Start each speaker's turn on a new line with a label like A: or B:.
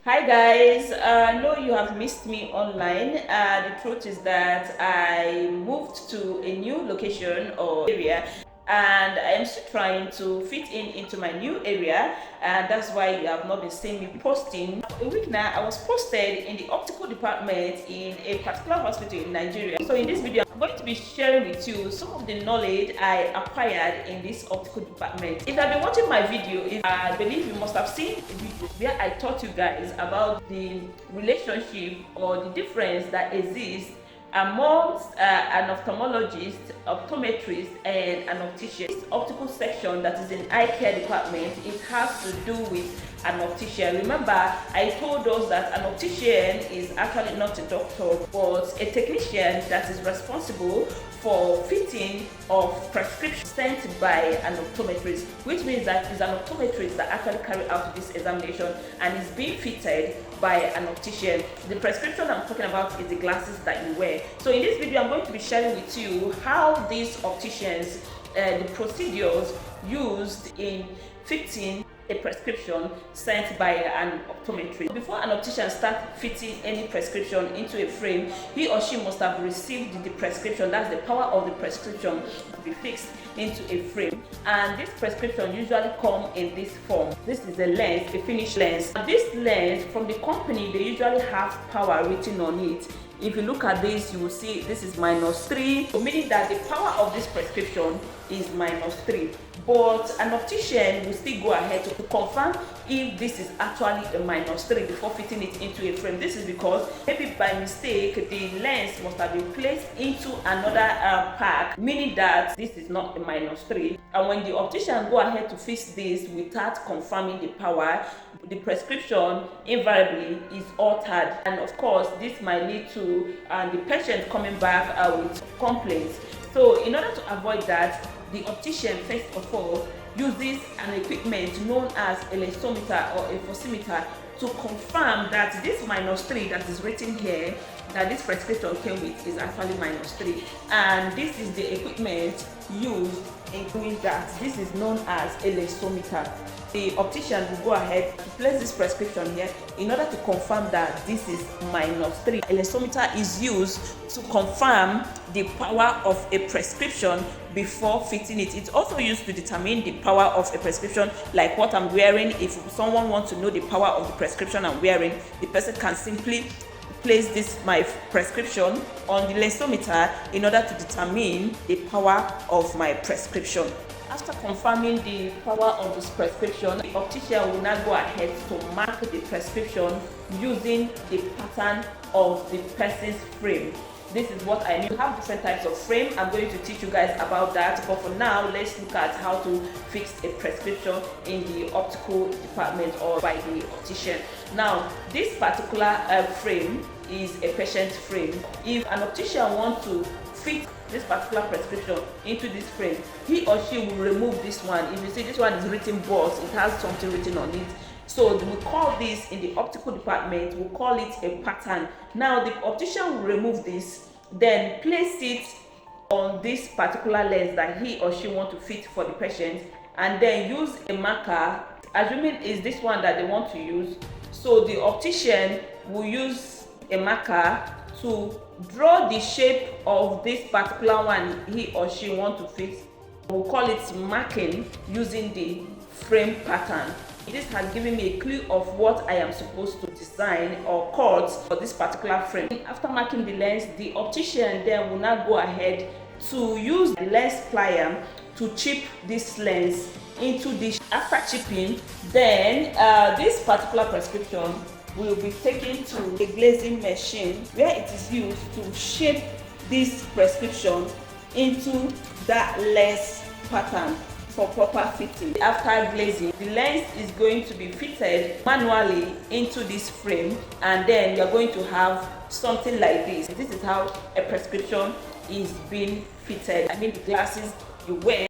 A: Hi guys, I know you have missed me online. The truth is that I moved to a new location or area, and I am still trying to fit in into my new area, and that's why you have not been seeing me posting. A week now, I was posted in the optical department in a particular hospital in Nigeria. So in this video, I'm going to be sharing with you some of the knowledge I acquired in this optical department. If you have been watching my video, I believe you must have seen a video where I taught you guys about the relationship or the difference that exists amongst an ophthalmologist, optometrist, and an optician. This optical section that is in eye care department, it has to do with an optician. Remember, I told us that an optician is actually not a doctor, but a technician that is responsible for fitting of prescriptions sent by an optometrist, which means that it's an optometrist that actually carry out this examination and is being fitted by an optician. The prescription I'm talking about is the glasses that you wear. So in this video, I'm going to be sharing with you how these opticians, the procedures used in fitting a prescription sent by an optometrist. Before an optician starts fitting any prescription into a frame, he or she must have received the prescription, that's the power of the prescription, to be fixed into a frame. And this prescription usually comes in this form. This is a lens, a finished lens. And this lens from the company, they usually have power written on it. If you look at this, you will see this is -3, meaning that the power of this prescription is -3. But an optician will still go ahead to confirm if this is actually a -3 before fitting it into a frame. This is because maybe by mistake the lens must have been placed into another pack, meaning that this is not a -3. And when the optician go ahead to fix this without confirming the power, the prescription invariably is altered, and of course this might lead to the patient coming back with complaints. So in order to avoid that, the optician first of all uses an equipment known as a lensometer or a photometer to confirm that this -3 that is written here, that this prescription came with, is actually -3. And this is the equipment used in doing that. This is known as a lensometer. The optician will go ahead to place this prescription here in order to confirm that this is -3. A lensometer is used to confirm the power of a prescription before fitting it. It's also used to determine the power of a prescription, like what I'm wearing. If someone wants to know the power of the prescription I'm wearing, the person can simply place my prescription on the lensometer in order to determine the power of my prescription. After confirming the power of this prescription, the optician will now go ahead to mark the prescription using the pattern of the person's frame. This is what I need. You have different types of frame. I'm going to teach you guys about that, but for now let's look at how to fix a prescription in the optical department or by the optician. Now this particular frame is a patient frame. If an optician wants to fit this particular prescription into this frame, he or she will remove this one. If you see, this one is written boss, it has something written on it. So we call this in the optical department, we call it a pattern. Now the optician will remove this, then place it on this particular lens that he or she want to fit for the patient, and then use a marker, assuming is this one that they want to use. So the optician will use a marker to draw the shape of this particular one he or she want to fix. We'll call it marking using the frame pattern. This has given me a clue of what I am supposed to design or cut for this particular frame. After marking the lens, the optician then will now go ahead to use the lens plier to chip this lens into this. After chipping, then this particular prescription will be taken to a glazing machine where it is used to shape this prescription into that lens pattern for proper fitting. After glazing, the lens is going to be fitted manually into this frame, and then you're going to have something like this. This is how a prescription is being fitted. I mean the glasses you wear.